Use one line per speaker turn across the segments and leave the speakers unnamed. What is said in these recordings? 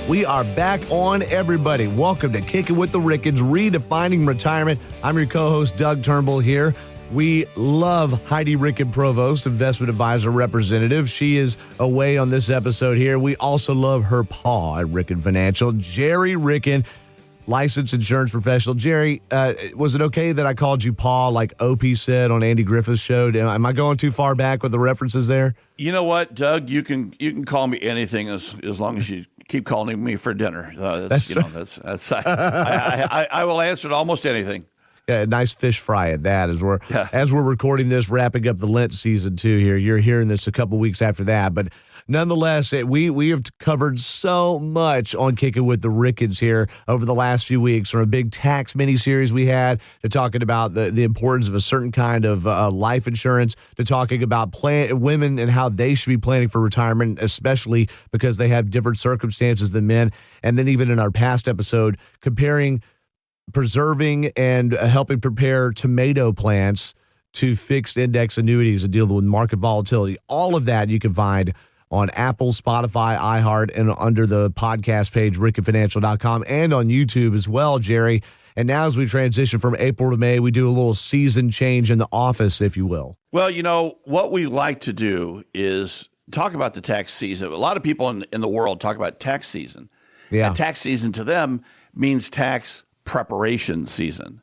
We are back on, everybody. Welcome to Kicking with the Rickens, redefining retirement. I'm your co-host, Doug Turnbull here. We love Heidi Ricken, Provost, investment advisor representative. She is away on this episode here. We also love her pa at Ricken Financial, Gerry Ricken, licensed insurance professional. Gerry, was it okay that I called you pa like Opie said on Andy Griffith's show? Am I going too far back with the references there?
You know what, Doug? You can call me anything as long as you keep calling me for dinner. I will answer to almost anything.
Yeah, nice fish fry at that as we're recording this, wrapping up the Lent season too here. You're hearing this a couple weeks after that, but nonetheless, we have covered so much on Kicking with the Rickens here over the last few weeks, from a big tax mini-series we had to talking about the importance of a certain kind of life insurance, to talking about women and how they should be planning for retirement, especially because they have different circumstances than men. And then even in our past episode, comparing preserving and helping prepare tomato plants to fixed index annuities and deal with market volatility. All of that you can find on Apple, Spotify, iHeart, and under the podcast page, rickenfinancial.com, and on YouTube as well, Gerry. And now as we transition from April to May, we do a little season change in the office, if you will.
Well, what we like to do is talk about the tax season. A lot of people in the world talk about tax season.
Yeah.
And tax season to them means tax preparation season.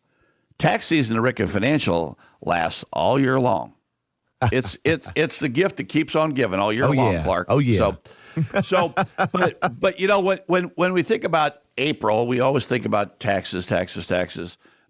Tax season at Ricken Financial lasts all year long. It's the gift that keeps on giving all year long, Clark.
Oh yeah.
But when we think about April, we always think about taxes.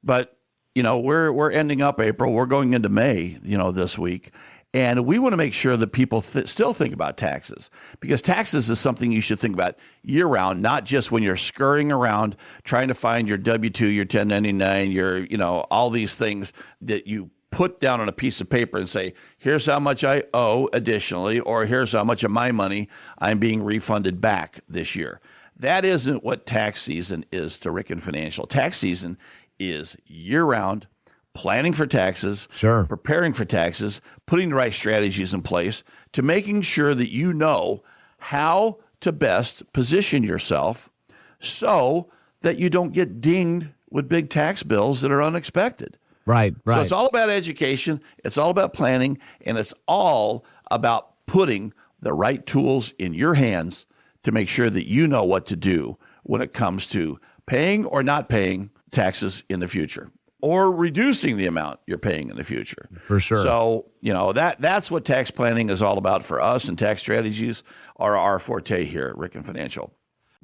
But we're ending up April. We're going into May. This week. And we want to make sure that people still think about taxes, because taxes is something you should think about year-round, not just when you're scurrying around trying to find your W-2, your 1099, your, all these things that you put down on a piece of paper and say, here's how much I owe additionally, or here's how much of my money I'm being refunded back this year. That isn't what tax season is to Ricken Financial. Tax season is year-round. Planning for taxes,
sure,
preparing for taxes, putting the right strategies in place to making sure that you know how to best position yourself so that you don't get dinged with big tax bills that are unexpected.
Right.
So it's all about education, it's all about planning, and it's all about putting the right tools in your hands to make sure that you know what to do when it comes to paying or not paying taxes in the future, or reducing the amount you're paying in the future.
For sure.
So, that's what tax planning is all about for us, and tax strategies are our forte here at Ricken Financial.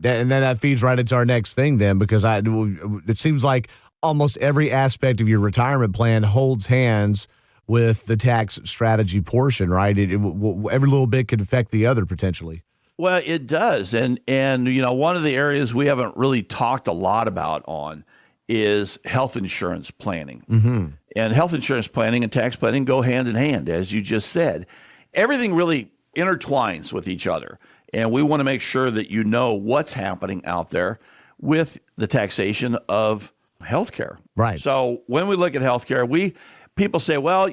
And then that feeds right into our next thing then, because it seems like almost every aspect of your retirement plan holds hands with the tax strategy portion, right? Every little bit could affect the other potentially.
Well, it does. And one of the areas we haven't really talked a lot about is health insurance planning.
Mm-hmm.
And health insurance planning and tax planning go hand in hand, as you just said. Everything really intertwines with each other. And we want to make sure that you know what's happening out there with the taxation of healthcare.
Right.
So when we look at healthcare, people say, well,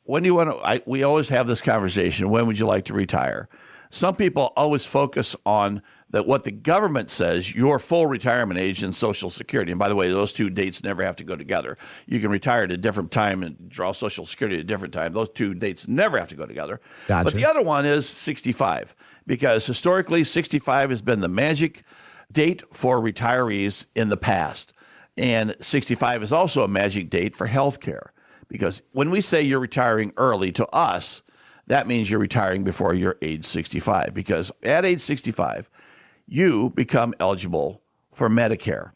when do you want to, we always have this conversation, when would you like to retire? Some people always focus on that what the government says, your full retirement age and Social Security. And by the way, those two dates never have to go together. You can retire at a different time and draw Social Security at a different time. Those two dates never have to go together.
Gotcha.
But the other one is 65, because historically 65 has been the magic date for retirees in the past. And 65 is also a magic date for healthcare, because when we say you're retiring early, to us, that means you're retiring before you're age 65, because at age 65, you become eligible for Medicare,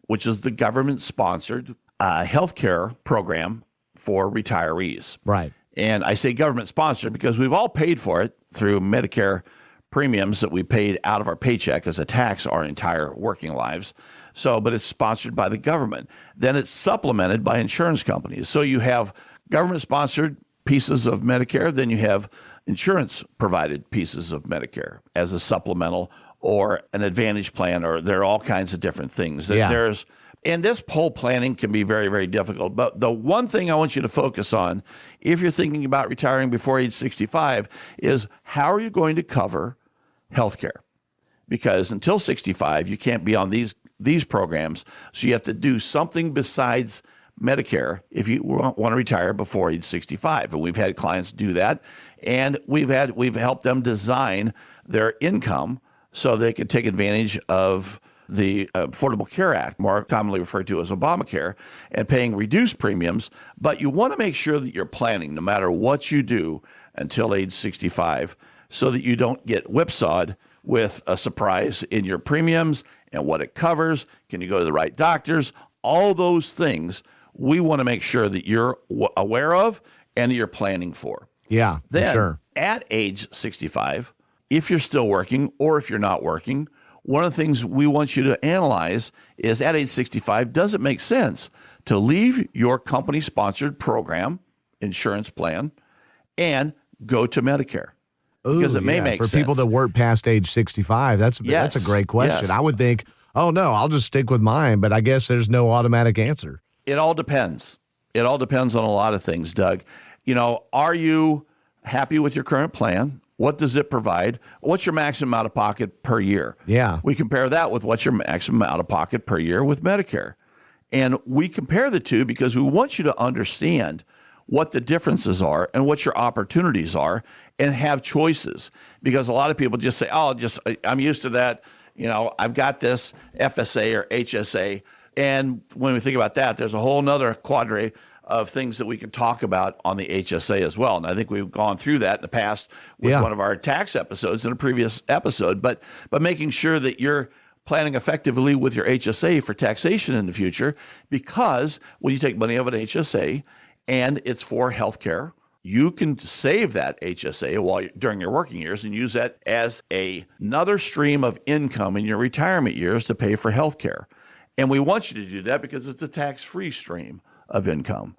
which is the government-sponsored health care program for retirees.
Right.
And I say government-sponsored because we've all paid for it through Medicare premiums that we paid out of our paycheck as a tax our entire working lives. But it's sponsored by the government. Then it's supplemented by insurance companies. So you have government-sponsored pieces of Medicare, then you have insurance-provided pieces of Medicare as a supplemental or an advantage plan, or there are all kinds of different things.
Yeah.
And this whole planning can be very, very difficult. But the one thing I want you to focus on, if you're thinking about retiring before age 65, is how are you going to cover health care? because until 65, you can't be on these programs. So you have to do something besides Medicare if you want to retire before age 65. And we've had clients do that, and we've helped them design their income so they can take advantage of the Affordable Care Act, more commonly referred to as Obamacare, and paying reduced premiums. But you want to make sure that you're planning no matter what you do until age 65 so that you don't get whipsawed with a surprise in your premiums and what it covers. Can you go to the right doctors? All those things we want to make sure that you're aware of and you're planning for.
Yeah,
Then,
for sure.
At age 65, if you're still working or if you're not working, one of the things we want you to analyze is at age 65, does it make sense to leave your company-sponsored program, insurance plan, and go to Medicare? Because it may make
for
sense.
people that work past age 65. That's a great question.
Yes.
I would think, oh, no, I'll just stick with mine. But I guess there's no automatic answer.
It all depends. It all depends on a lot of things, Doug. Are you happy with your current plan? What does it provide? What's your maximum out of pocket per year?
Yeah.
We compare that with what's your maximum out of pocket per year with Medicare. And we compare the two because we want you to understand what the differences are and what your opportunities are and have choices. Because a lot of people just say, I'm used to that. I've got this FSA or HSA. And when we think about that, there's a whole nother quadre of things that we can talk about on the HSA as well. And I think we've gone through that in the past with one of our tax episodes in a previous episode. But making sure that you're planning effectively with your HSA for taxation in the future, because when you take money out of an HSA and it's for healthcare, you can save that HSA during your working years and use that as another stream of income in your retirement years to pay for healthcare. And we want you to do that because it's a tax-free stream of income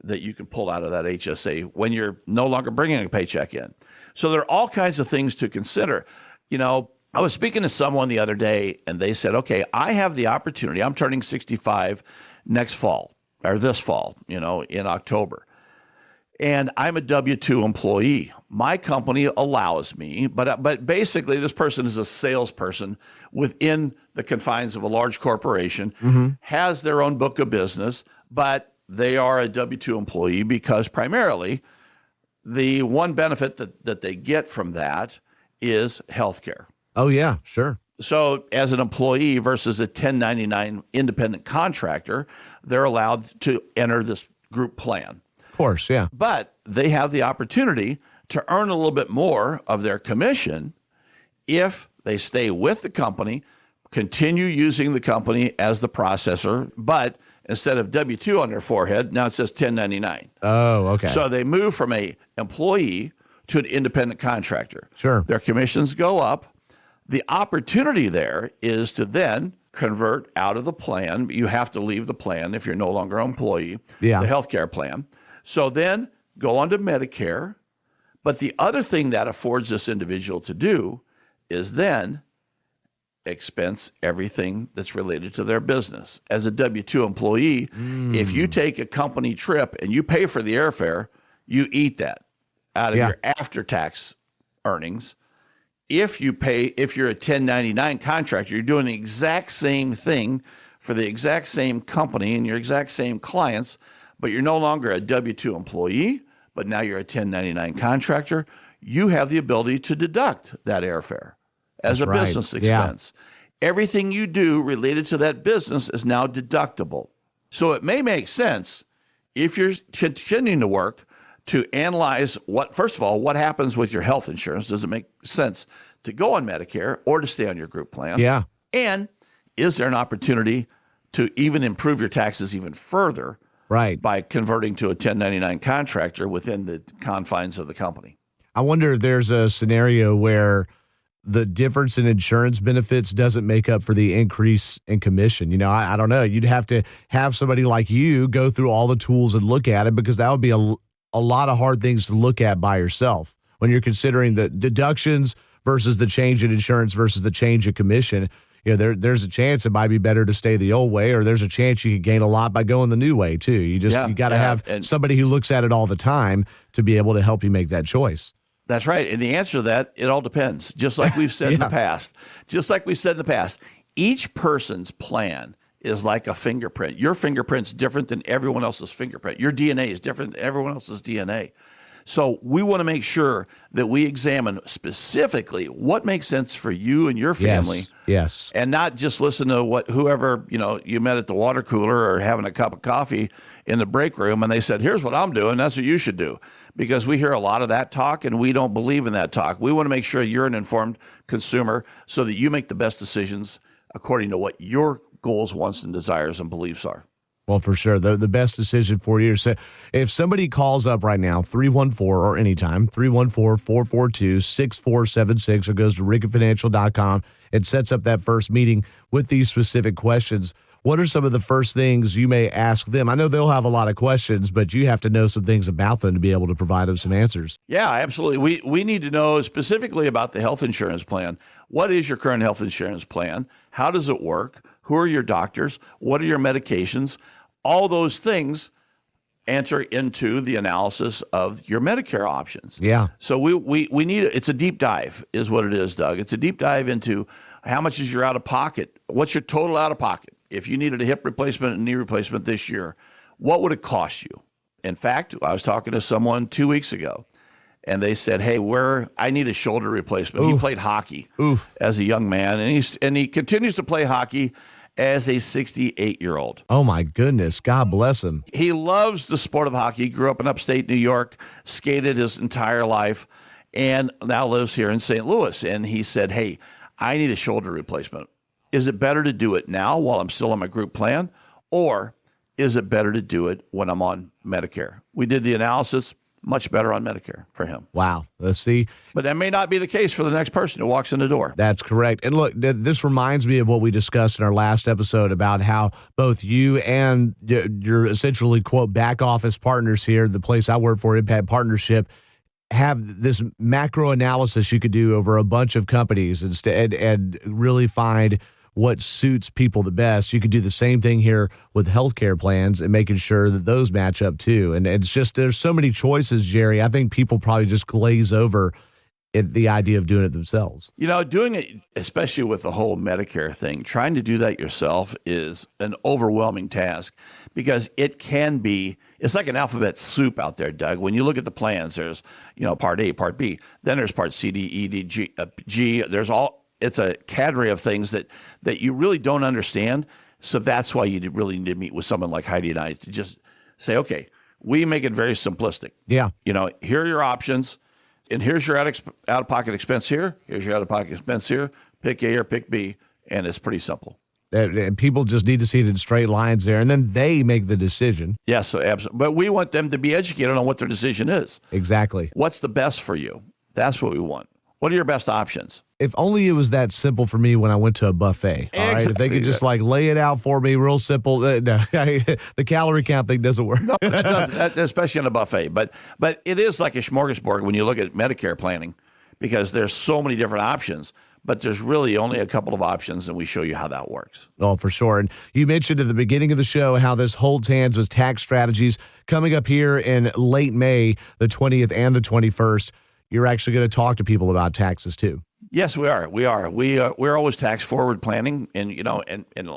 that you can pull out of that HSA when you're no longer bringing a paycheck in. So there are all kinds of things to consider. I was speaking to someone the other day, and they said, okay, I have the opportunity. I'm turning 65 next fall, or this fall, in October. And I'm a W-2 employee. My company allows me, but basically this person is a salesperson within the confines of a large corporation, has their own book of business, but they are a W-2 employee because primarily the one benefit that they get from that is health care.
Oh, yeah, sure.
So as an employee versus a 1099 independent contractor, they're allowed to enter this group plan.
Of course, yeah.
But they have the opportunity to earn a little bit more of their commission if they stay with the company, continue using the company as the processor, but instead of W-2 on their forehead, now it says 1099.
Oh, okay.
So they move from an employee to an independent contractor.
Sure.
Their commissions go up. The opportunity there is to then convert out of the plan. You have to leave the plan if you're no longer an employee, the healthcare plan. So then go on to Medicare. But the other thing that affords this individual to do is then expense everything that's related to their business. As a W-2 employee, if you take a company trip and you pay for the airfare, you eat that out of your after-tax earnings. If you're a 1099 contractor, you're doing the exact same thing for the exact same company and your exact same clients, but you're no longer a W-2 employee, but now you're a 1099 contractor, you have the ability to deduct that airfare as a business expense. Everything you do related to that business is now deductible. So it may make sense if you're continuing to work to analyze first of all, what happens with your health insurance. Does it make sense to go on Medicare or to stay on your group plan?
Yeah.
And is there an opportunity to even improve your taxes even further by converting to a 1099 contractor within the confines of the company?
I wonder if there's a scenario where the difference in insurance benefits doesn't make up for the increase in commission. I don't know. You'd have to have somebody like you go through all the tools and look at it, because that would be a lot of hard things to look at by yourself when you're considering the deductions versus the change in insurance versus the change in commission. There's a chance it might be better to stay the old way, or there's a chance you could gain a lot by going the new way too. You got to have somebody who looks at it all the time to be able to help you make that choice.
That's right. And the answer to that, it all depends. Just like we've said in the past. Just like we said in the past. Each person's plan is like a fingerprint. Your fingerprint's different than everyone else's fingerprint. Your DNA is different than everyone else's DNA. So we want to make sure that we examine specifically what makes sense for you and your family.
Yes.
And not just listen to what whoever, you met at the water cooler or having a cup of coffee in the break room and they said, here's what I'm doing, that's what you should do. Because we hear a lot of that talk and we don't believe in that talk. We want to make sure you're an informed consumer so that you make the best decisions according to what your goals, wants, and desires and beliefs are.
Well, for sure. The best decision for you. So if somebody calls up right now, 314 or anytime, 314-442-6476 or goes to rickenfinancial.com and sets up that first meeting with these specific questions, what are some of the first things you may ask them? I know they'll have a lot of questions, but you have to know some things about them to be able to provide them some answers.
Yeah, absolutely. We need to know specifically about the health insurance plan. What is your current health insurance plan? How does it work? Who are your doctors? What are your medications? All those things enter into the analysis of your Medicare options.
Yeah.
So we need it's a deep dive is what it is, Doug. It's a deep dive into how much is your out of pocket? What's your total out of pocket? If you needed a hip replacement and knee replacement this year, what would it cost you? In fact, I was talking to someone 2 weeks ago, and they said, hey, I need a shoulder replacement. He played hockey as a young man, and he continues to play hockey as a 68-year-old.
Oh, my goodness. God bless him.
He loves the sport of hockey, grew up in upstate New York, skated his entire life, and now lives here in St. Louis. And he said, hey, I need a shoulder replacement. Is it better to do it now while I'm still on my group plan, or is it better to do it when I'm on Medicare? We did the analysis, much better on Medicare for him.
Wow. Let's see.
But that may not be the case for the next person who walks in the door.
That's correct. And look, this reminds me of what we discussed in our last episode about how both you and your essentially, quote, back office partners here, the place I work for, Impact Partnership, have this macro analysis you could do over a bunch of companies and really find what suits people the best. You could do the same thing here with healthcare plans and making sure that those match up too. And it's just, there's so many choices, Gerry. I think people probably just glaze over the idea of doing it themselves.
Doing it, especially with the whole Medicare thing, trying to do that yourself is an overwhelming task because it's like an alphabet soup out there, Doug. When you look at the plans, there's, part A, part B, then there's part C, D, E, D, G, it's a cadre of things that you really don't understand. So that's why you really need to meet with someone like Heidi and I to just say, okay, we make it very simplistic.
Yeah.
Here are your options, and here's your out-of-pocket expense here. Here's your out-of-pocket expense here. Pick A or pick B, and it's pretty simple.
And people just need to see it in straight lines there, and then they make the decision.
Yes, so absolutely. But we want them to be educated on what their decision is.
Exactly.
What's the best for you? That's what we want. What are your best options?
If only it was that simple for me when I went to a buffet. All right, if they could just lay it out for me real simple. No, the calorie count thing doesn't work.
No, it doesn't, especially on a buffet. But it is like a smorgasbord when you look at Medicare planning because there's so many different options. But there's really only a couple of options, and we show you how that works.
Oh, for sure. And you mentioned at the beginning of the show how this holds hands with tax strategies coming up here in late May, the 20th and the 21st. You're actually going to talk to people about taxes too.
Yes, we are. We're always tax forward planning, and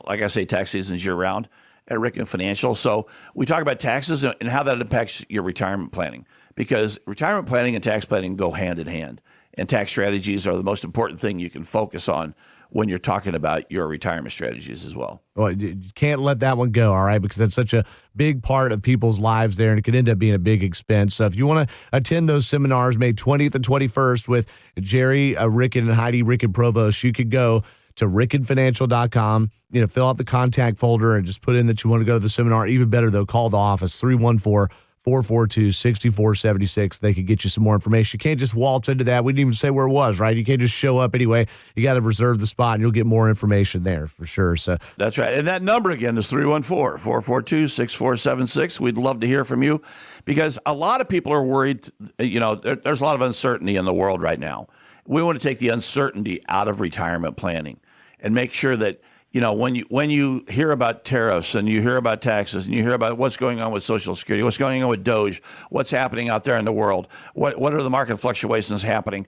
like I say, tax season is year round at Ricken Financial. So we talk about taxes and how that impacts your retirement planning, because retirement planning and tax planning go hand in hand, and tax strategies are the most important thing you can focus on when you're talking about your retirement strategies as well.
Well, you can't let that one go, all right, because that's such a big part of people's lives there, and it could end up being a big expense. So if you want to attend those seminars May 20th and 21st with Gerry Ricken and Heidi Ricken Provost, you could go to rickenfinancial.com, fill out the contact folder and just put in that you want to go to the seminar. Even better, though, call the office, 314-442-6476. They could get you some more information. You can't just waltz into that. We didn't even say where it was, right? You can't just show up anyway. You got to reserve the spot, and you'll get more information there for sure. So
that's right. And that number again is 314-442-6476. We'd love to hear from you because a lot of people are worried. There's a lot of uncertainty in the world right now. We want to take the uncertainty out of retirement planning and make sure that, when you hear about tariffs and you hear about taxes and you hear about what's going on with Social Security, what's going on with Doge, what's happening out there in the world, what are the market fluctuations happening,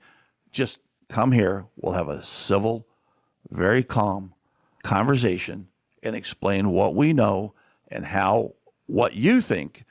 just come here. We'll have a civil, very calm conversation and explain what we know and what you think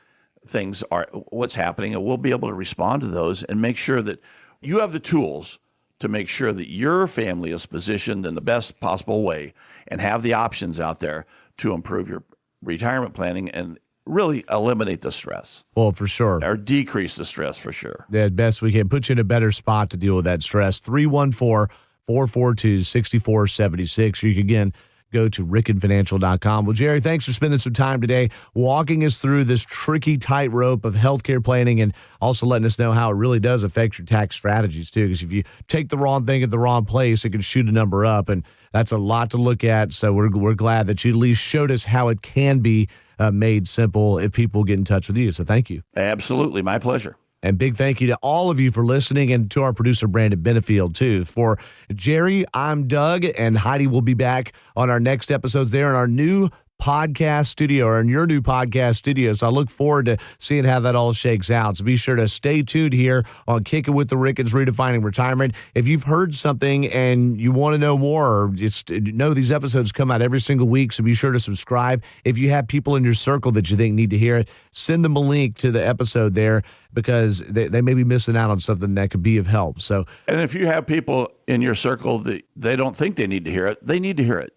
things are, what's happening, and we'll be able to respond to those and make sure that you have the tools to make sure that your family is positioned in the best possible way and have the options out there to improve your retirement planning and really eliminate the stress.
Well, for sure.
Or decrease the stress for sure.
The best we can. Put you in a better spot to deal with that stress. 314-442-6476. You can, again, go to rickenfinancial.com. Well, Gerry, thanks for spending some time today walking us through this tricky tightrope of healthcare planning and also letting us know how it really does affect your tax strategies, too. Because if you take the wrong thing at the wrong place, it can shoot a number up, and that's a lot to look at. So we're glad that you at least showed us how it can be made simple if people get in touch with you. So thank you.
Absolutely. My pleasure.
And big thank you to all of you for listening, and to our producer, Brandon Benefield, too. For Gerry, I'm Doug, and Heidi will be back on our next episodes there in our new podcast studio, or in your new podcast studio. So I look forward to seeing how that all shakes out. So be sure to stay tuned here on Kicking with the Rickens, Redefining Retirement. If you've heard something and you want to know more, or just know these episodes come out every single week, so be sure to subscribe. If you have people in your circle that you think need to hear it, send them a link to the episode there, because they may be missing out on something that could be of help. So,
and if you have people in your circle that they don't think they need to hear it, they need to hear it.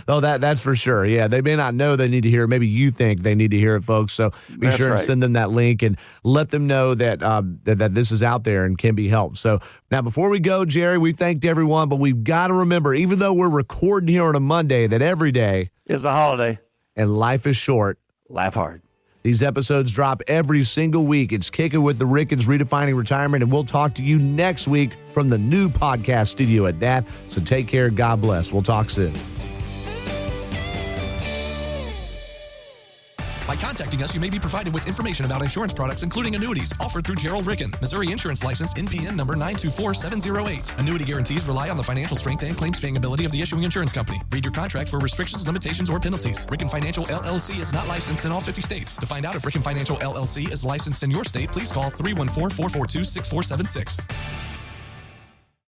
Oh, that's for sure. Yeah, they may not know they need to hear it. Maybe you think they need to hear it, folks. So be sure to send them that link and let them know that that this is out there and can be helped. So now, before we go, Gerry, we thanked everyone, but we've got to remember, even though we're recording here on a Monday, that every day
is a holiday
and life is short.
Laugh hard.
These episodes drop every single week. It's Kicking with the Rickens, Redefining Retirement, and we'll talk to you next week from the new podcast studio at that. So take care. God bless. We'll talk soon.
By contacting us, you may be provided with information about insurance products, including annuities, offered through Gerry Ricken, Missouri Insurance License, NPN number 924708. Annuity guarantees rely on the financial strength and claims paying ability of the issuing insurance company. Read your contract for restrictions, limitations, or penalties. Ricken Financial LLC is not licensed in all 50 states. To find out if Ricken Financial LLC is licensed in your state, please call 314-442-6476.